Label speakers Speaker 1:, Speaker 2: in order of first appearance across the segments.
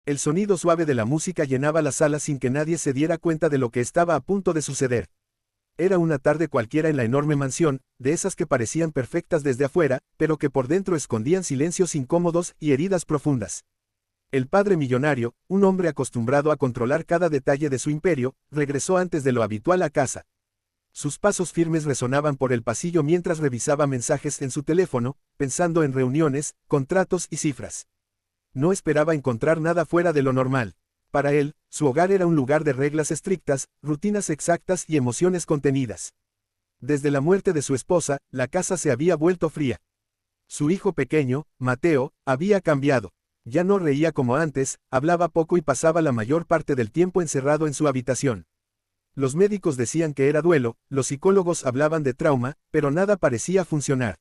Speaker 1: El sonido suave de la música llenaba la sala sin que nadie se diera cuenta de lo que estaba a punto de suceder. Era una tarde cualquiera en la enorme mansión, de esas que parecían perfectas desde afuera, pero que por dentro escondían silencios incómodos y heridas profundas. El padre millonario, un hombre acostumbrado a controlar cada detalle de su imperio, regresó antes de lo habitual a casa. Sus pasos firmes resonaban por el pasillo mientras revisaba mensajes en su teléfono, pensando en reuniones, contratos y cifras. No esperaba encontrar nada fuera de lo normal. Para él, su hogar era un lugar de reglas estrictas, rutinas exactas y emociones contenidas. Desde la muerte de su esposa, la casa se había vuelto fría. Su hijo pequeño, Mateo, había cambiado. Ya no reía como antes, hablaba poco y pasaba la mayor parte del tiempo encerrado en su habitación. Los médicos decían que era duelo, los psicólogos hablaban de trauma, pero nada parecía funcionar.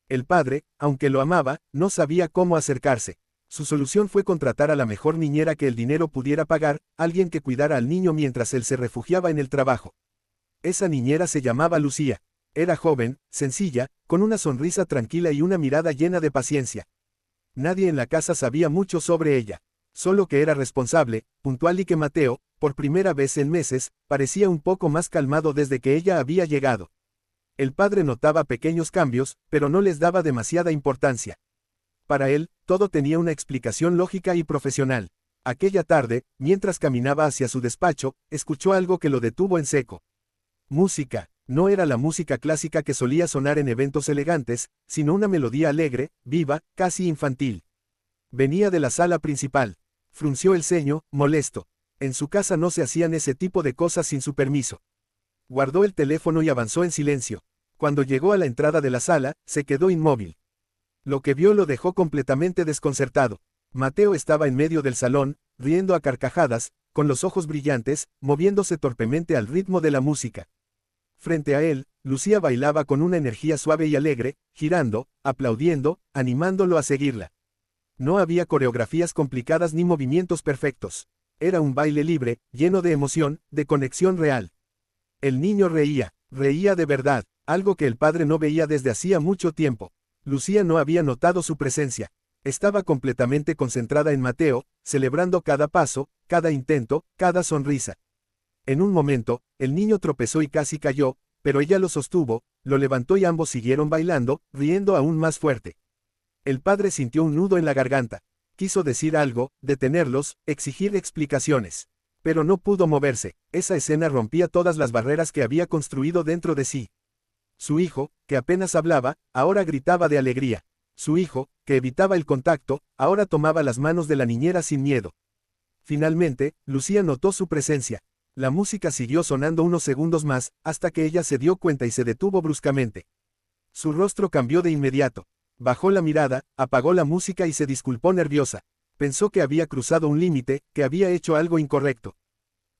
Speaker 1: El padre, aunque lo amaba, no sabía cómo acercarse. Su solución fue contratar a la mejor niñera que el dinero pudiera pagar, alguien que cuidara al niño mientras él se refugiaba en el trabajo. Esa niñera se llamaba Lucía. Era joven, sencilla, con una sonrisa tranquila y una mirada llena de paciencia. Nadie en la casa sabía mucho sobre ella. Solo que era responsable, puntual y que Mateo, por primera vez en meses, parecía un poco más calmado desde que ella había llegado. El padre notaba pequeños cambios, pero no les daba demasiada importancia. Para él, todo tenía una explicación lógica y profesional. Aquella tarde, mientras caminaba hacia su despacho, escuchó algo que lo detuvo en seco. Música. No era la música clásica que solía sonar en eventos elegantes, sino una melodía alegre, viva, casi infantil. Venía de la sala principal. Frunció el ceño, molesto. En su casa no se hacían ese tipo de cosas sin su permiso. Guardó el teléfono y avanzó en silencio. Cuando llegó a la entrada de la sala, se quedó inmóvil. Lo que vio lo dejó completamente desconcertado. Mateo estaba en medio del salón, riendo a carcajadas, con los ojos brillantes, moviéndose torpemente al ritmo de la música. Frente a él, Lucía bailaba con una energía suave y alegre, girando, aplaudiendo, animándolo a seguirla. No había coreografías complicadas ni movimientos perfectos. Era un baile libre, lleno de emoción, de conexión real. El niño reía de verdad, algo que el padre no veía desde hacía mucho tiempo. Lucía no había notado su presencia. Estaba completamente concentrada en Mateo, celebrando cada paso, cada intento, cada sonrisa. En un momento, el niño tropezó y casi cayó, pero ella lo sostuvo, lo levantó y ambos siguieron bailando, riendo aún más fuerte. El padre sintió un nudo en la garganta. Quiso decir algo, detenerlos, exigir explicaciones. Pero no pudo moverse. Esa escena rompía todas las barreras que había construido dentro de sí. Su hijo, que apenas hablaba, ahora gritaba de alegría. Su hijo, que evitaba el contacto, ahora tomaba las manos de la niñera sin miedo. Finalmente, Lucía notó su presencia. La música siguió sonando unos segundos más, hasta que ella se dio cuenta y se detuvo bruscamente. Su rostro cambió de inmediato. Bajó la mirada, apagó la música y se disculpó nerviosa. Pensó que había cruzado un límite, que había hecho algo incorrecto.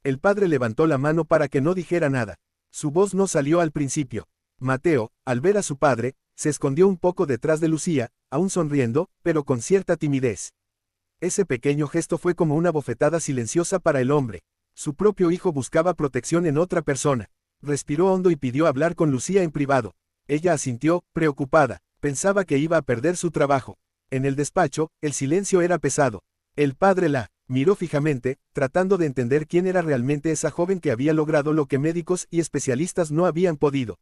Speaker 1: El padre levantó la mano para que no dijera nada. Su voz no salió al principio. Mateo, al ver a su padre, se escondió un poco detrás de Lucía, aún sonriendo, pero con cierta timidez. Ese pequeño gesto fue como una bofetada silenciosa para el hombre. Su propio hijo buscaba protección en otra persona. Respiró hondo y pidió hablar con Lucía en privado. Ella asintió, preocupada. Pensaba que iba a perder su trabajo. En el despacho, el silencio era pesado. El padre la miró fijamente, tratando de entender quién era realmente esa joven que había logrado lo que médicos y especialistas no habían podido.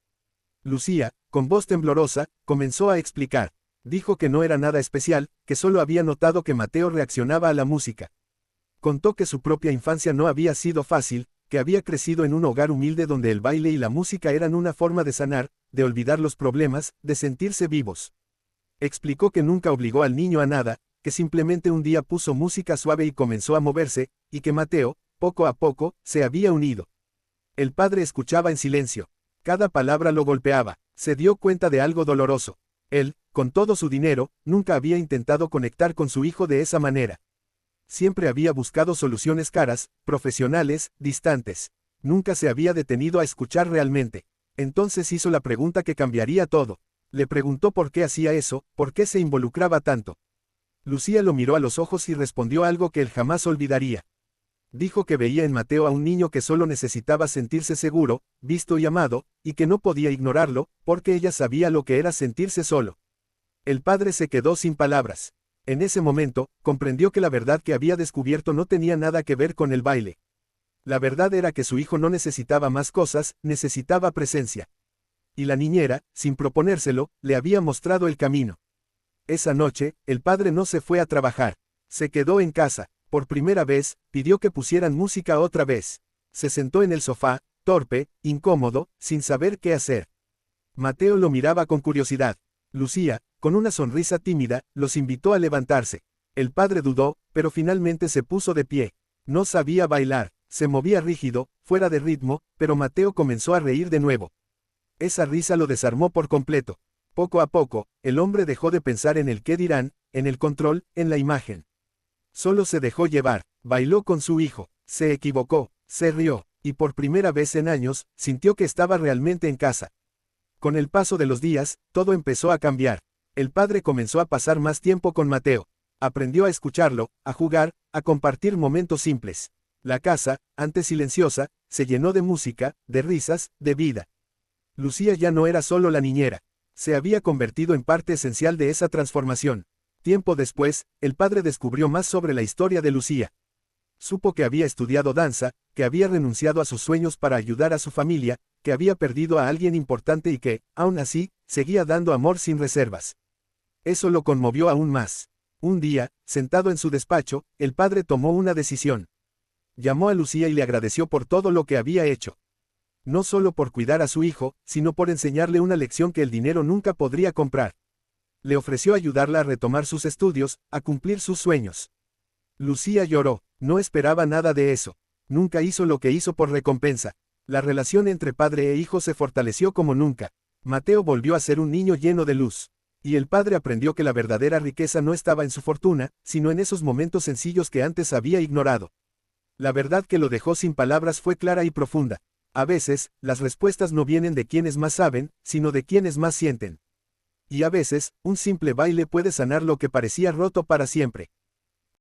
Speaker 1: Lucía, con voz temblorosa, comenzó a explicar. Dijo que no era nada especial, que solo había notado que Mateo reaccionaba a la música. Contó que su propia infancia no había sido fácil, que había crecido en un hogar humilde donde el baile y la música eran una forma de sanar, de olvidar los problemas, de sentirse vivos. Explicó que nunca obligó al niño a nada, que simplemente un día puso música suave y comenzó a moverse, y que Mateo, poco a poco, se había unido. El padre escuchaba en silencio. Cada palabra lo golpeaba. Se dio cuenta de algo doloroso. Él, con todo su dinero, nunca había intentado conectar con su hijo de esa manera. Siempre había buscado soluciones caras, profesionales, distantes. Nunca se había detenido a escuchar realmente. Entonces hizo la pregunta que cambiaría todo. Le preguntó por qué hacía eso, por qué se involucraba tanto. Lucía lo miró a los ojos y respondió algo que él jamás olvidaría. Dijo que veía en Mateo a un niño que solo necesitaba sentirse seguro, visto y amado, y que no podía ignorarlo, porque ella sabía lo que era sentirse solo. El padre se quedó sin palabras. En ese momento, comprendió que la verdad que había descubierto no tenía nada que ver con el baile. La verdad era que su hijo no necesitaba más cosas, necesitaba presencia. Y la niñera, sin proponérselo, le había mostrado el camino. Esa noche, el padre no se fue a trabajar. Se quedó en casa. Por primera vez, pidió que pusieran música otra vez. Se sentó en el sofá, torpe, incómodo, sin saber qué hacer. Mateo lo miraba con curiosidad. Lucía, con una sonrisa tímida, los invitó a levantarse. El padre dudó, pero finalmente se puso de pie. No sabía bailar, se movía rígido, fuera de ritmo, pero Mateo comenzó a reír de nuevo. Esa risa lo desarmó por completo. Poco a poco, el hombre dejó de pensar en el qué dirán, en el control, en la imagen. Solo se dejó llevar, bailó con su hijo, se equivocó, se rió, y por primera vez en años, sintió que estaba realmente en casa. Con el paso de los días, todo empezó a cambiar. El padre comenzó a pasar más tiempo con Mateo. Aprendió a escucharlo, a jugar, a compartir momentos simples. La casa, antes silenciosa, se llenó de música, de risas, de vida. Lucía ya no era solo la niñera. Se había convertido en parte esencial de esa transformación. Tiempo después, el padre descubrió más sobre la historia de Lucía. Supo que había estudiado danza, que había renunciado a sus sueños para ayudar a su familia, que había perdido a alguien importante y que, aún así, seguía dando amor sin reservas. Eso lo conmovió aún más. Un día, sentado en su despacho, el padre tomó una decisión. Llamó a Lucía y le agradeció por todo lo que había hecho. No solo por cuidar a su hijo, sino por enseñarle una lección que el dinero nunca podría comprar. Le ofreció ayudarla a retomar sus estudios, a cumplir sus sueños. Lucía lloró, no esperaba nada de eso. Nunca hizo lo que hizo por recompensa. La relación entre padre e hijo se fortaleció como nunca. Mateo volvió a ser un niño lleno de luz. Y el padre aprendió que la verdadera riqueza no estaba en su fortuna, sino en esos momentos sencillos que antes había ignorado. La verdad que lo dejó sin palabras fue clara y profunda. A veces, las respuestas no vienen de quienes más saben, sino de quienes más sienten. Y a veces, un simple baile puede sanar lo que parecía roto para siempre.